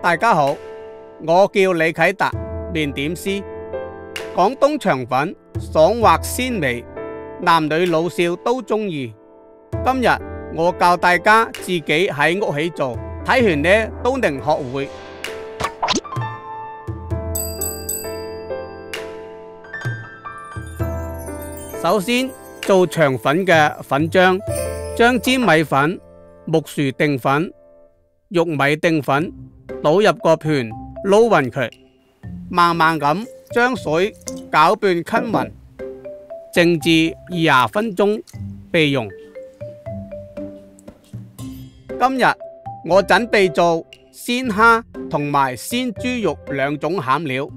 大家好，我叫李啟達，麵點師。廣東腸粉爽滑鮮美，男女老少都中意。今日我教大家自己喺屋企做，睇完呢都能學會。首先做腸粉嘅粉漿，將粘米粉、木薯澱粉、玉米澱粉倒入個盤，撈勻佢，慢慢咁將水攪拌均勻，靜置20分鐘備用。今日我準備做鮮蝦同埋鮮豬肉兩種餡料。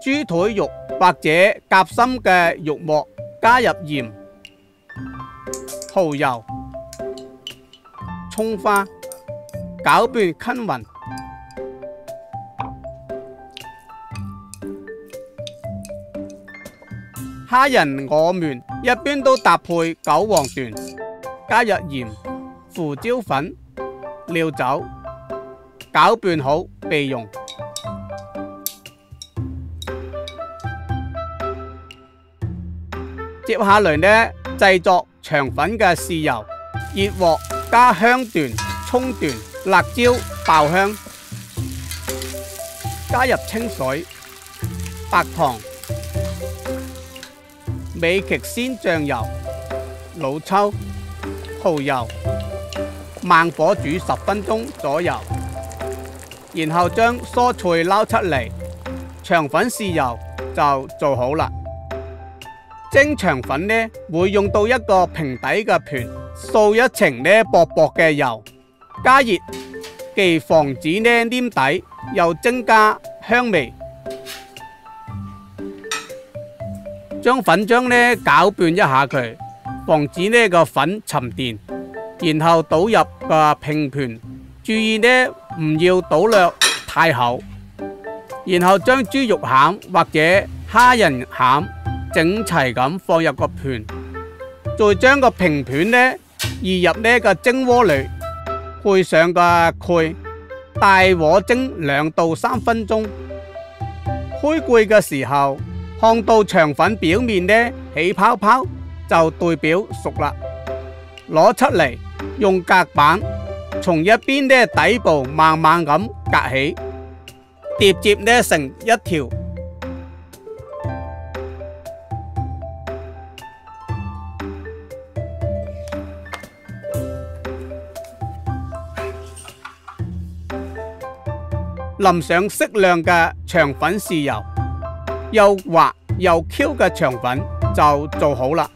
豬腿肉或者夾心嘅肉末，加入鹽、蠔油、蔥花，攪拌均勻。蝦仁我們一般都搭配韭黃段，加入鹽、胡椒粉、料酒，攪拌好備用。接下來呢，製作腸粉嘅豉油，熱鑊加香段、蔥段、辣椒爆香，加入清水、白糖、美極鮮醬油、老抽、蠔油，慢火煮10分鐘左右，然後將蔬菜撈出嚟，腸粉豉油就做好啦。蒸腸粉呢，會用到一個平底嘅盤，掃一層呢薄薄嘅油，加熱，既防止呢黏底，又增加香味。將粉漿呢攪拌一下佢，防止呢個粉沉澱，然後倒入個平盤，注意呢唔要倒落太厚。然後將豬肉餡或者蝦仁餡整齊咁放入個盤，再將個平盤呢移入呢個蒸鍋裏，配上個蓋，大火蒸2到3分鐘。開蓋嘅時候，看到腸粉表面呢起泡泡，就代表熟啦。攞出嚟，用隔板從一邊呢底部慢慢咁隔起，疊接呢成一條。淋上適量嘅腸粉豉油，又滑又 Q 嘅腸粉就做好啦。